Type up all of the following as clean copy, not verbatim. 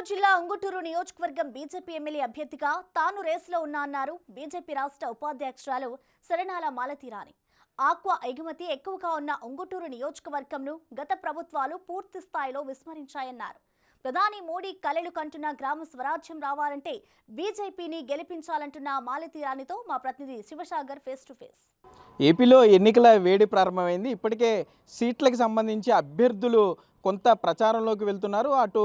నెల్లూరు జిల్లా ఉంగుటూరు నియోజకవర్గం BJP MLA అభ్యర్థిగా తాను రేసులో ఉన్నా అన్నారు బీజేపీ రాష్ట్ర ఉపాధ్యక్షురాలు శరణాల మాలతీరాణి. ఆక్వా ఎగుమతి ఎక్కువగా ఉన్న ఉంగుటూరు నియోజకవర్గంను గత ప్రభుత్వాలు పూర్తి స్థాయిలో విస్మరించాయన్నారు. ప్రధాని మోడీ కలలు కంటున్న గ్రామ స్వరాజ్యం రావాలంటే బీజేపీని గెలిపించాలంటున్న మాలతీరాణితో మా ప్రతినిధి శివసాగర్ ఫేస్ టు ఫేస్. ఏపీలో ఎన్నికల వేడి ప్రారంభమైంది. ఇప్పటికే సీట్లకు సంబంధించి అభ్యర్థులు కొంత ప్రచారంలోకి వెళ్తున్నారు. అటు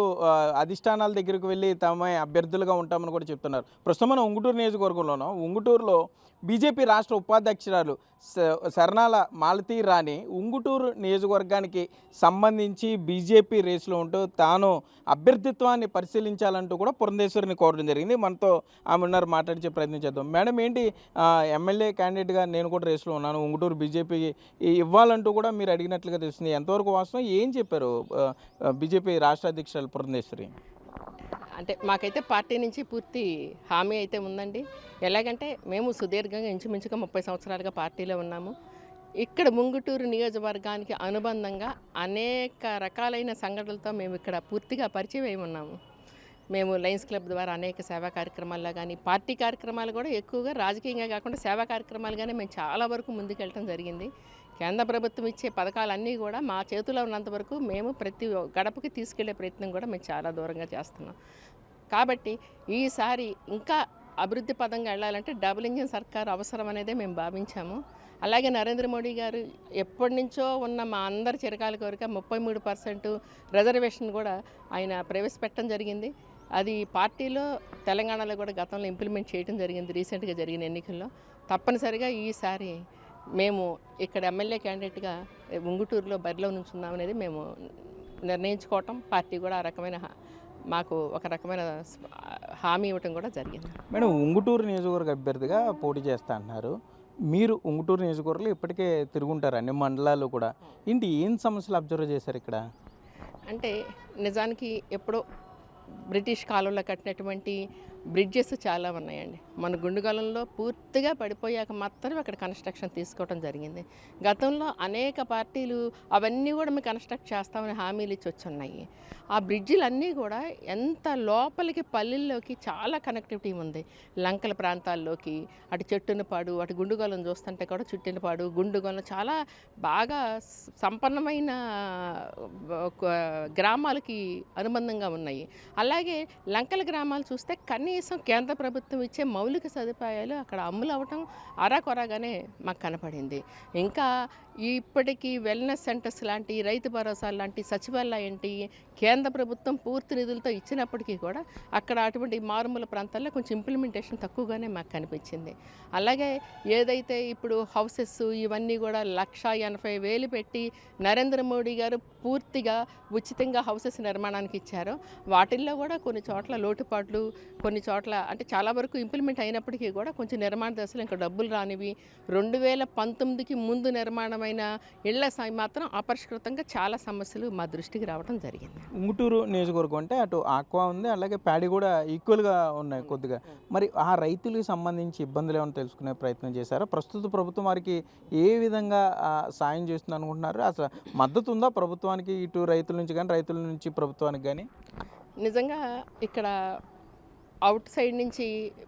అధిష్టానాల దగ్గరికి వెళ్ళి తామే అభ్యర్థులుగా ఉంటామని కూడా చెప్తున్నారు. ప్రస్తుతం మనం ఉంగుటూరు నియోజకవర్గంలోనూ ఉంగుటూరులో బీజేపీ రాష్ట్ర ఉపాధ్యక్షురాలు శరణాల మాలతీరాణి ఉంగుటూరు నియోజకవర్గానికి సంబంధించి బీజేపీ రేసులో ఉంటూ తాను అభ్యర్థిత్వాన్ని పరిశీలించాలంటూ కూడా పురంధేశ్వరిని కోరడం జరిగింది. మనతో ఆమె ఉన్నారు, మాట్లాడించే ప్రయత్నం చేద్దాం. మేడం, ఏంటి ఎమ్మెల్యే క్యాండిడేట్గా నేను కూడా రేసులో ఉన్నాను, ఉంగుటూరు బీజేపీకి ఇవ్వాలంటూ కూడా మీరు అడిగినట్లుగా తెలుస్తుంది. ఎంతవరకు వాస్తవం, ఏం చెప్పారు బీజేపీ రాష్ట్ర అధ్యక్షురాలు పురంధేశ్వరి? అంటే మాకైతే పార్టీ నుంచి పూర్తి హామీ అయితే ఉందండి. ఎలాగంటే మేము సుదీర్ఘంగా ఇంచుమించుగా 30 సంవత్సరాలుగా పార్టీలో ఉన్నాము. ఇక్కడ ఉంగుటూరు నియోజకవర్గానికి అనుబంధంగా అనేక రకాలైన సంఘటనలతో మేము ఇక్కడ పూర్తిగా పరిచయం అయి ఉన్నాము. మేము లయన్స్ క్లబ్ ద్వారా అనేక సేవా కార్యక్రమాల్లో కానీ, పార్టీ కార్యక్రమాలు కూడా ఎక్కువగా రాజకీయంగా కాకుండా సేవా కార్యక్రమాలుగానే మేము చాలా వరకు ముందుకెళ్ళడం జరిగింది. కేంద్ర ప్రభుత్వం ఇచ్చే పథకాలన్నీ కూడా మా చేతిలో ఉన్నంత వరకు మేము ప్రతి గడపకి తీసుకెళ్లే ప్రయత్నం కూడా మేము చాలా దూరంగా చేస్తున్నాం. కాబట్టి ఈసారి ఇంకా అభివృద్ధి పదంగా వెళ్ళాలంటే డబుల్ ఇంజిన్ సర్కారు అవసరం అనేదే మేము భావించాము. అలాగే నరేంద్ర మోడీ గారు ఎప్పటి నుంచో ఉన్న మా అందరి చిరకాల కోరిక 33% రిజర్వేషన్ కూడా ఆయన ప్రవేశపెట్టడం జరిగింది. అది పార్టీలో తెలంగాణలో కూడా గతంలో ఇంప్లిమెంట్ చేయడం జరిగింది. రీసెంట్గా జరిగిన ఎన్నికల్లో తప్పనిసరిగా ఈసారి మేము ఇక్కడ ఎమ్మెల్యే క్యాండిడేట్గా ఉంగుటూరులో బరిలో నుంచున్నాం అనేది మేము నిర్ణయించుకోవటం, పార్టీ కూడా ఆ రకమైన మాకు ఒక రకమైన హామీ ఇవ్వటం కూడా జరిగింది. మేడం, ఉంగుటూరు నియోజకవర్గ అభ్యర్థిగా పోటీ చేస్తా అంటున్నారు. మీరు ఉంగుటూరు నియోజకవర్గంలో ఇప్పటికే తిరుగుంటారు అన్ని మండలాలు కూడా. ఏంటి, ఏం సమస్యలు అబ్జర్వ్ చేశారు ఇక్కడ? అంటే నిజానికి ఎప్పుడో బ్రిటిష్ కాలంలో కట్టినటువంటి బ్రిడ్జెస్ చాలా ఉన్నాయండి. మన గుండుగలంలో పూర్తిగా పడిపోయాక మాత్రమే అక్కడ కన్స్ట్రక్షన్ తీసుకోవడం జరిగింది. గతంలో అనేక పార్టీలు అవన్నీ కూడా మేము కన్స్ట్రక్ట్ చేస్తామని హామీలు ఇచ్చి వచ్చున్నాయి. ఆ బ్రిడ్జిలన్నీ కూడా ఎంత లోపలికి పల్లెల్లోకి చాలా కనెక్టివిటీ ఉంది. లంకల ప్రాంతాల్లోకి, అటు చెట్టునపాడు, అటు గుండుగలం చూస్తుంటే కూడా చుట్టినపాడు, గుండుగలం చాలా బాగా సంపన్నమైన గ్రామాలకి అనుబంధంగా ఉన్నాయి. అలాగే లంకల గ్రామాలు చూస్తే కనీసం కేంద్ర ప్రభుత్వం ఇచ్చే మౌలిక సదుపాయాలు అక్కడ అమ్ములు అవ్వటం అరాకొరాగానే మాకు కనపడింది. ఇంకా ఇప్పటికీ వెల్నెస్ సెంటర్స్ లాంటి, రైతు భరోసా లాంటి, సచివాలయం ఏంటి కేంద్ర ప్రభుత్వం పూర్తి నిధులతో ఇచ్చినప్పటికీ కూడా అక్కడ అటువంటి మారుమూల ప్రాంతాల్లో కొంచెం ఇంప్లిమెంటేషన్ తక్కువగానే మాకు కనిపించింది. అలాగే ఏదైతే ఇప్పుడు హౌసెస్ ఇవన్నీ కూడా 1,80,000 పెట్టి నరేంద్ర మోడీ గారు పూర్తిగా ఉచితంగా హౌసెస్ నిర్మాణానికి ఇచ్చారో వాటిల్లో కూడా కొన్ని చోట్ల లోటుపాట్లు, కొన్ని చోట్ల అంటే చాలా వరకు ఇంప్లిమెంట్ అయినప్పటికీ కూడా కొంచెం నిర్మాణ దశలో ఇంకా డబ్బులు రానివి, 2019కి ముందు నిర్మాణమైన ఇళ్ల సాయి మాత్రం అపరిష్కృతంగా చాలా సమస్యలు మా దృష్టికి రావడం జరిగింది. ఉంగుటూరు నియోజకవర్గం అంటే అటు ఆక్వా ఉంది, అలాగే ప్యాడీ కూడా ఈక్వల్గా ఉన్నాయి కొద్దిగా. మరి ఆ రైతులకు సంబంధించి ఇబ్బందులు ఏమైనా తెలుసుకునే ప్రయత్నం చేశారా? ప్రస్తుత ప్రభుత్వం వారికి ఏ విధంగా సాయం చేస్తుంది అనుకుంటున్నారు? అసలు మద్దతు ఉందా ప్రభుత్వానికి, ఇటు రైతుల నుంచి కానీ రైతుల నుంచి ప్రభుత్వానికి కానీ? నిజంగా ఇక్కడ అవుట్ సైడ్ నుంచి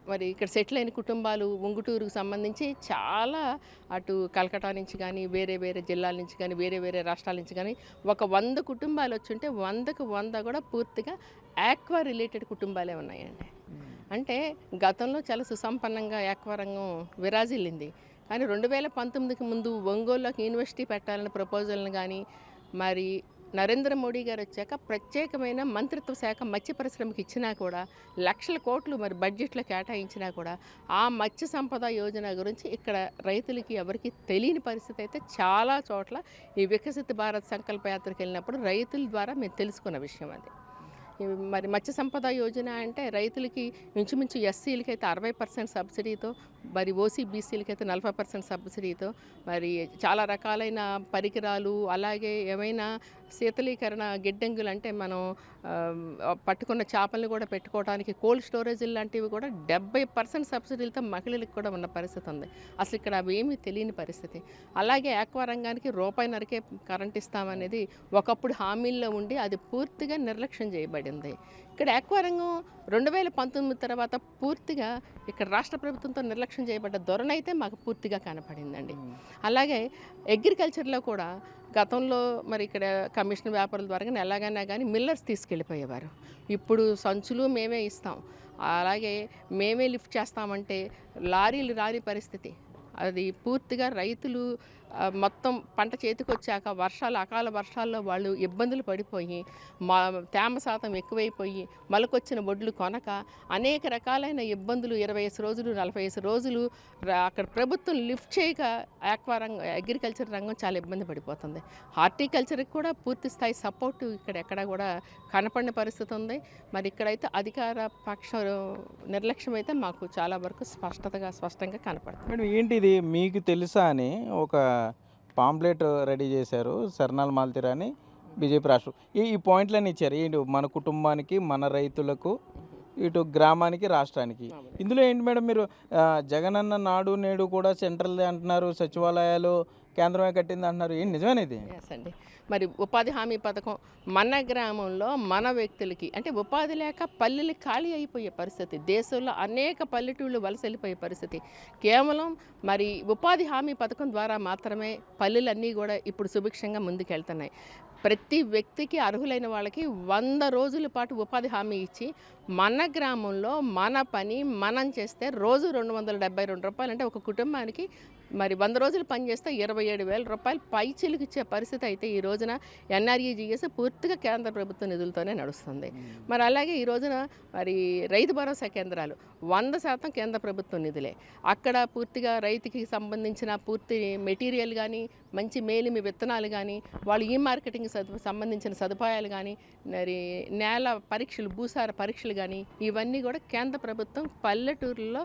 మరి ఇక్కడ సెటిల్ అయిన కుటుంబాలు ఉంగుటూరుకు సంబంధించి చాలా, అటు కలకటా నుంచి కానీ, వేరే వేరే జిల్లాల నుంచి కానీ, వేరే వేరే రాష్ట్రాల నుంచి కానీ ఒక 100 కుటుంబాలు వచ్చుంటే 100కు 100 కూడా పూర్తిగా ఆక్వా రిలేటెడ్ కుటుంబాలే ఉన్నాయండి. అంటే గతంలో చాలా సుసంపన్నంగా ఆక్వా రంగం విరాజిల్లింది. కానీ 2019కి ముందు ఒంగోలులోకి యూనివర్సిటీ పెట్టాలనే ప్రపోజల్ని కానీ, మరి నరేంద్ర మోడీ గారు వచ్చాక ప్రత్యేకమైన మంత్రిత్వ శాఖ మత్స్య పరిశ్రమకి ఇచ్చినా కూడా, లక్షల కోట్లు మరి బడ్జెట్లో కేటాయించినా కూడా ఆ మత్స్య సంపద యోజన గురించి ఇక్కడ రైతులకి ఎవరికి తెలియని పరిస్థితి అయితే చాలా చోట్ల ఈ వికసిత భారత్ సంకల్ప యాత్రకు వెళ్ళినప్పుడు రైతుల ద్వారా మేము తెలుసుకున్న విషయం అది. మరి మత్స్య సంపద యోజన అంటే రైతులకి ఇంచుమించు ఎస్సీలకి అయితే 60% సబ్సిడీతో మరి ఓసీ బీసీలకి అయితే 40% సబ్సిడీతో మరి చాలా రకాలైన పరికరాలు, అలాగే ఏమైనా శీతలీకరణ గిడ్డంగులు అంటే మనం పట్టుకున్న చేపలను కూడా పెట్టుకోవడానికి కోల్డ్ స్టోరేజీలు లాంటివి కూడా 70% సబ్సిడీలతో మహిళలకు కూడా ఉన్న పరిస్థితి ఉంది. అసలు ఇక్కడ అవి ఏమీ తెలియని పరిస్థితి. అలాగే ఆక్వా రంగానికి రూపాయిన్నరకే కరెంట్ ఇస్తామనేది ఒకప్పుడు హామీల్లో ఉండి అది పూర్తిగా నిర్లక్ష్యం చేయబడింది. ఇక్కడ ఆక్వా రంగం 2019 తర్వాత పూర్తిగా ఇక్కడ రాష్ట్ర ప్రభుత్వంతో నిర్లక్ష్యం చేయబడ్డ ధోరణి అయితే మాకు పూర్తిగా కనపడిందండి. అలాగే అగ్రికల్చర్లో కూడా గతంలో మరి ఇక్కడ కమిషన్ వ్యాపారుల ద్వారా ఎలాగైనా కానీ మిల్లర్స్ తీసుకెళ్ళిపోయేవారు. ఇప్పుడు సంచులు మేమే ఇస్తాం, అలాగే మేమే లిఫ్ట్ చేస్తామంటే లారీలు రాని పరిస్థితి. అది పూర్తిగా రైతులు మొత్తం పంట చేతికొచ్చాక అకాల వర్షాల్లో వాళ్ళు ఇబ్బందులు పడిపోయి తేమ శాతం ఎక్కువైపోయి మొలకొచ్చిన వడ్లు కొనక అనేక రకాలైన ఇబ్బందులు 25 రోజులు 45 రోజులు అక్కడ ప్రభుత్వం లిఫ్ట్ చేయక అగ్రికల్చర్ రంగం చాలా ఇబ్బంది పడిపోతుంది. హార్టికల్చర్కి కూడా పూర్తి స్థాయి సపోర్టు ఇక్కడ ఎక్కడ కూడా కనపడిన పరిస్థితి ఉంది. మరి ఇక్కడైతే అధికార పక్ష నిర్లక్ష్యం అయితే మాకు చాలా వరకు స్పష్టంగా కనపడుతుంది. మేడం ఏంటిది మీకు తెలుసా అని ఒక పాంప్లెట్ రెడీ చేశారు సర్నాల్ మాల్తీరా అని బీజేపీ రాష్ట్రం. ఈ పాయింట్లన్నీ ఇచ్చారు. ఏంటి మన కుటుంబానికి, మన రైతులకు, ఇటు గ్రామానికి, రాష్ట్రానికి. ఇందులో ఏంటి మేడం మీరు జగనన్న నాడు నేడు కూడా సెంట్రల్ అంటున్నారు, సచివాలయాలు కేంద్రమే కట్టింది అంటున్నారు. ఏంటి నిజమేనేది? ఎస్ అండి. మరి ఉపాధి హామీ పథకం మన గ్రామంలో మన వ్యక్తులకి అంటే ఉపాధి లేక పల్లెలు ఖాళీ అయిపోయే పరిస్థితి, దేశంలో అనేక పల్లెటూళ్ళు వలస వెళ్ళిపోయే పరిస్థితి. కేవలం మరి ఉపాధి హామీ పథకం ద్వారా మాత్రమే పల్లెలన్నీ కూడా ఇప్పుడు సుభిక్షంగా ముందుకెళ్తున్నాయి. ప్రతి వ్యక్తికి అర్హులైన వాళ్ళకి 100 రోజుల పాటు ఉపాధి హామీ ఇచ్చి మన గ్రామంలో మన పని మనం చేస్తే రోజు 272 రూపాయలు అంటే ఒక కుటుంబానికి మరి 100 రోజులు పనిచేస్తే 27,000 రూపాయలు పైచిలుకు ఇచ్చే పరిస్థితి అయితే ఈ రోజున ఎన్ఆర్ఈజీఎస్ పూర్తిగా కేంద్ర ప్రభుత్వ నిధులతోనే నడుస్తుంది. మరి అలాగే ఈ రోజున మరి రైతు భరోసా కేంద్రాలు 100% కేంద్ర ప్రభుత్వ నిధులే. అక్కడ పూర్తిగా రైతుకి సంబంధించిన పూర్తి మెటీరియల్ కానీ, మంచి మేలిమి విత్తనాలు కానీ, వాళ్ళు ఈ మార్కెటింగ్ సంబంధించిన సదుపాయాలు కానీ, మరి నేల పరీక్షలు, భూసార పరీక్షలు కానీ, ఇవన్నీ కూడా కేంద్ర ప్రభుత్వం పల్లెటూరులో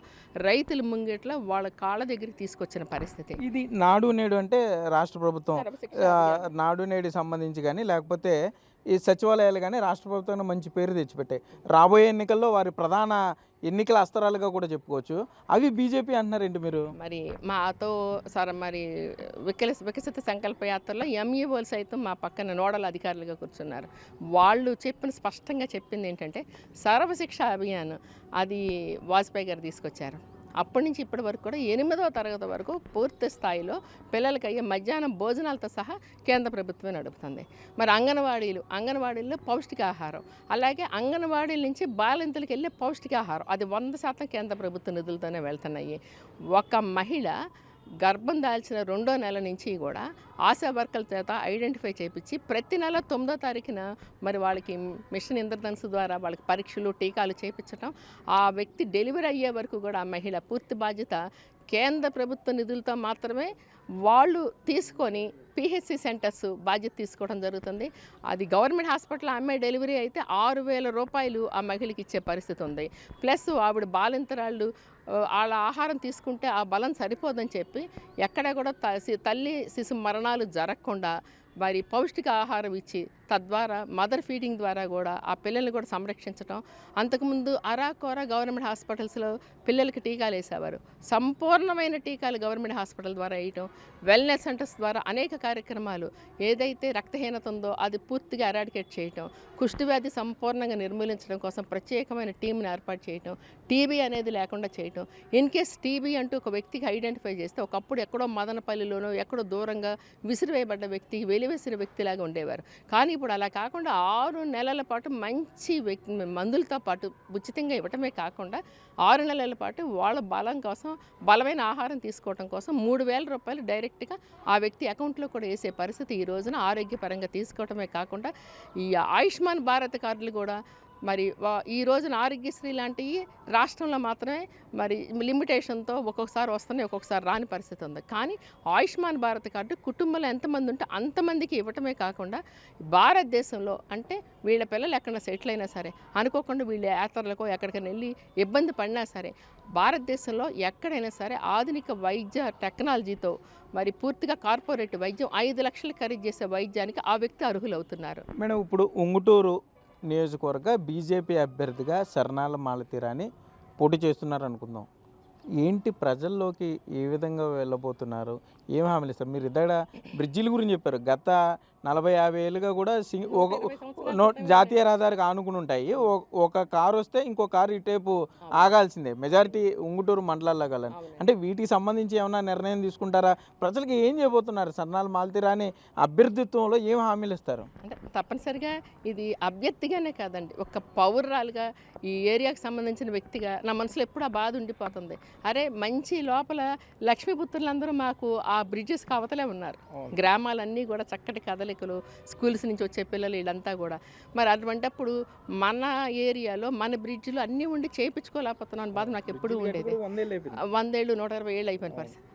రైతుల ముంగిట్లో వాళ్ళ కాళ్ళ దగ్గరికి తీసుకొచ్చిన పరిస్థితి. ఇది నాడు నేడు అంటే రాష్ట్ర ప్రభుత్వం నాడు నేడు సంబంధించి కానీ, లేకపోతే ఈ సచివాలయాలు కానీ రాష్ట్ర ప్రభుత్వం మంచి పేరు తెచ్చిపెట్టాయి. రాబోయే ఎన్నికల్లో వారి ప్రధాన ఎన్నికల అస్త్రాలుగా కూడా చెప్పుకోవచ్చు. అవి బీజేపీ అంటున్నారేంటి మీరు? మరి మాతో మరి వికసిత సంకల్ప యాత్రలో ఎంఈఓలు సైతం మా పక్కన నోడల్ అధికారులుగా కూర్చున్నారు. వాళ్ళు స్పష్టంగా చెప్పింది ఏంటంటే సర్వశిక్ష అభియాన్ అది వాజ్పేయి గారు తీసుకొచ్చారు. అప్పటి నుంచి ఇప్పటి వరకు కూడా 8వ తరగతి వరకు పూర్తి స్థాయిలో పిల్లలకి అయ్యే మధ్యాహ్నం భోజనాలతో సహా కేంద్ర ప్రభుత్వమే నడుపుతుంది. మరి అంగన్వాడీల్లో పౌష్టికాహారం, అలాగే అంగన్వాడీల నుంచి బాలింతలకు వెళ్ళే పౌష్టికాహారం అది 100% కేంద్ర ప్రభుత్వ నిధులతోనే వెళ్తున్నాయి. ఒక మహిళ గర్భం దాల్చిన 2వ నెల నుంచి కూడా ఆశా వర్కర్ల చేత ఐడెంటిఫై చేయించి ప్రతి నెల 9వ తారీఖున మరి వాళ్ళకి మిషన్ ఇంద్రధనుసు ద్వారా వాళ్ళకి పరీక్షలు, టీకాలు చేయించడం, ఆ వ్యక్తి డెలివరీ అయ్యే వరకు కూడా ఆ మహిళ పూర్తి బాధ్యత కేంద్ర ప్రభుత్వ నిధులతో మాత్రమే వాళ్ళు తీసుకొని పిహెచ్సి సెంటర్స్ బాధ్యత తీసుకోవడం జరుగుతుంది. అది గవర్నమెంట్ హాస్పిటల్ అమ్మే డెలివరీ అయితే 6,000 రూపాయలు ఆ మహిళకి ఇచ్చే పరిస్థితి ఉంది. ప్లస్ ఆవిడ బాలింతరాళ్ళు వాళ్ళ ఆహారం తీసుకుంటే ఆ బలం సరిపోదని చెప్పి ఎక్కడ కూడా తల్లి శిశు మరణాలు జరగకుండా మరి పౌష్టిక ఆహారం ఇచ్చి తద్వారా మదర్ ఫీడింగ్ ద్వారా కూడా ఆ పిల్లల్ని కూడా సంరక్షించడం. అంతకుముందు అరాకొర గవర్నమెంట్ హాస్పిటల్స్లో పిల్లలకి టీకాలు వేసేవారు. సంపూర్ణమైన టీకాలు గవర్నమెంట్ హాస్పిటల్ ద్వారా వేయటం, వెల్నెస్ సెంటర్స్ ద్వారా అనేక కార్యక్రమాలు, ఏదైతే రక్తహీనత ఉందో అది పూర్తిగా ఎరాడికేట్ చేయటం, కుష్ఠవ్యాధి సంపూర్ణంగా నిర్మూలించడం కోసం ప్రత్యేకమైన టీంని ఏర్పాటు చేయటం, టీబీ అనేది లేకుండా చేయటం. ఇన్ కేస్ టీబీ అంటూ ఒక వ్యక్తికి ఐడెంటిఫై చేస్తే ఒకప్పుడు ఎక్కడో మదనపల్లిలోనో ఎక్కడో దూరంగా విసిరివేయబడ్డ వ్యక్తికి వెలివేసిన వ్యక్తిలాగా ఉండేవారు. కానీ ఇప్పుడు అలా కాకుండా 6 నెలల పాటు మంచి మందులతో పాటు ఉచితంగా ఇవ్వటమే కాకుండా 6 నెలల పాటు వాళ్ళ బలం కోసం బలమైన ఆహారం తీసుకోవడం కోసం 3,000 రూపాయలు డైరెక్ట్గా ఆ వ్యక్తి అకౌంట్లో కూడా వేసే పరిస్థితి ఈ రోజున ఆరోగ్యపరంగా తీసుకోవటమే కాకుండా ఈ ఆయుష్మాన్ భారత్ కార్డులు కూడా మరి ఈ రోజున ఆరోగ్యశ్రీ లాంటివి రాష్ట్రంలో మాత్రమే మరి లిమిటేషన్తో ఒక్కొక్కసారి వస్తున్నాయి, ఒక్కొక్కసారి రాని పరిస్థితి ఉంది. కానీ ఆయుష్మాన్ భారత్ కార్డు కుటుంబంలో ఎంతమంది ఉంటే అంతమందికి ఇవ్వటమే కాకుండా భారతదేశంలో అంటే వీళ్ళ పిల్లలు ఎక్కడ సెటిల్ అయినా సరే అనుకోకుండా వీళ్ళ యాత్రలకు ఎక్కడికైనా వెళ్ళి ఇబ్బంది పడినా సరే భారతదేశంలో ఎక్కడైనా సరే ఆధునిక వైద్య టెక్నాలజీతో మరి పూర్తిగా కార్పొరేట్ వైద్యం 5 లక్షలు ఖరీదు చేసే వైద్యానికి ఆ వ్యక్తి అర్హులవుతున్నారు. మేడం, ఇప్పుడు ఉంగుటూరు నియోజకవర్గ బీజేపీ అభ్యర్థిగా శరణాల మాలతీరాని పోటీ చేస్తున్నారు అనుకుందాం. ఏంటి ప్రజల్లోకి ఏ విధంగా వెళ్ళబోతున్నారు, ఏం హామీలు ఇస్తారు? మీరు ఇద్దరు బ్రిడ్జిల గురించి చెప్పారు. గత 40-50 ఏళ్ళుగా కూడా జాతీయ రహదారికి ఆనుకుని ఉంటాయి. ఒక కారు వస్తే ఇంకో కారు ఇటేపు ఆగాల్సిందే, మెజారిటీ ఉంగుటూరు మండలాల్లో కలని. అంటే వీటికి సంబంధించి ఏమైనా నిర్ణయం తీసుకుంటారా? ప్రజలకు ఏం చేయబోతున్నారు? శరణాల మాలతీరాని అభ్యర్థిత్వంలో ఏం హామీలు ఇస్తారు? అంటే తప్పనిసరిగా ఇది అభ్యర్థిగానే కాదండి, ఒక పౌరురాలుగా ఈ ఏరియాకి సంబంధించిన వ్యక్తిగా నా మనసులో ఎప్పుడు ఆ బాధ ఉండిపోతుంది. అరే మంచి లోపల లక్ష్మీపుత్రులందరూ మాకు ఆ బ్రిడ్జెస్ అవతలే ఉన్నారు. గ్రామాలన్నీ కూడా చక్కటి కదలికలు, స్కూల్స్ నుంచి వచ్చే పిల్లలు వీళ్ళంతా కూడా. మరి అటువంటిప్పుడు మన ఏరియాలో మన బ్రిడ్జ్లు అన్నీ ఉండి చేయించుకోలేకపోతున్నాను బాధ నాకు ఎప్పుడు ఉండేది. 100 ఏళ్ళు 120 ఏళ్ళు అయిపోయిన పరిస్థితి.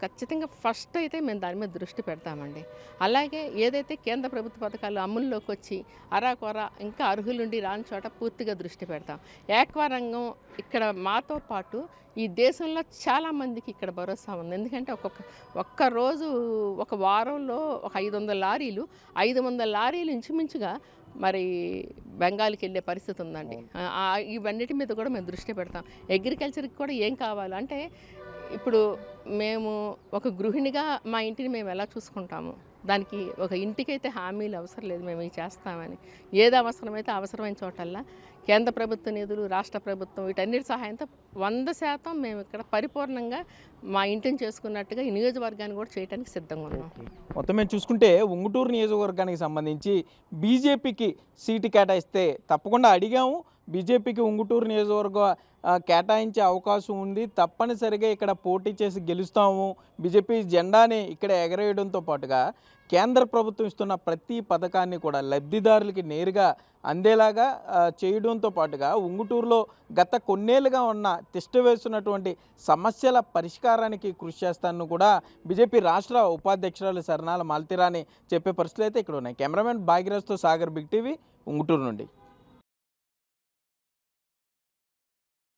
ఖచ్చితంగా ఫస్ట్ అయితే మేము దాని మీద దృష్టి పెడతామండి. అలాగే ఏదైతే కేంద్ర ప్రభుత్వ పథకాలు అమల్లోకి వచ్చి అరాకొర ఇంకా అర్హులుండి రాని చోట పూర్తిగా దృష్టి పెడతాం. ఏక్వా రంగం ఇక్కడ మాతో పాటు ఈ దేశంలో చాలామందికి ఇక్కడ భరోసా ఉంది. ఎందుకంటే ఒక్క రోజు ఒక వారంలో ఒక 500 లారీలు 500 లారీలు ఇంచుమించుగా మరి బెంగాల్కి వెళ్ళే పరిస్థితి ఉందండి. ఇవన్నిటి మీద కూడా మేము దృష్టి పెడతాం. అగ్రికల్చర్కి కూడా ఏం కావాలి అంటే ఇప్పుడు మేము ఒక గృహిణిగా మా ఇంటిని మేము ఎలా చూసుకుంటాము, దానికి ఒక ఇంటికైతే హామీలు అవసరం లేదు, మేము ఇవి చేస్తామని. ఏది అవసరమైతే అవసరమైన చోటల్లా కేంద్ర ప్రభుత్వ నిధులు, రాష్ట్ర ప్రభుత్వం వీటన్నిటి సహాయంతో 100% మేము ఇక్కడ పరిపూర్ణంగా మా ఇంటిని చేసుకున్నట్టుగా ఈ నియోజకవర్గాన్ని కూడా చేయడానికి సిద్ధంగా ఉన్నాం. మొత్తం మేము చూసుకుంటే ఉంగుటూరు నియోజకవర్గానికి సంబంధించి బీజేపీకి సీటు కేటాయిస్తే తప్పకుండా అడిగాము. బీజేపీకి ఉంగుటూరు నియోజకవర్గ కేటాయించే అవకాశం ఉంది, తప్పనిసరిగా ఇక్కడ పోటీ చేసి గెలుస్తాము, బీజేపీ జెండాని ఇక్కడ ఎగరేయడంతో పాటుగా కేంద్ర ప్రభుత్వం ఇస్తున్న ప్రతి పథకాన్ని కూడా లబ్ధిదారులకి నేరుగా అందేలాగా చేయడంతో పాటుగా ఉంగుటూరులో గత కొన్నేళ్ళుగా ఉన్న తిష్టవేస్తున్నటువంటి సమస్యల పరిష్కారానికి కృషి చేస్తాను కూడా బీజేపీ రాష్ట్ర ఉపాధ్యక్షురాలు శరణాల మాలతీరాని చెప్పే పరిస్థితులు అయితే ఇక్కడ ఉన్నాయి. కెమెరామెన్ భాగ్యరాజ్తో సాగర్, బిగ్ టీవీ, ఉంగుటూరు నుండి.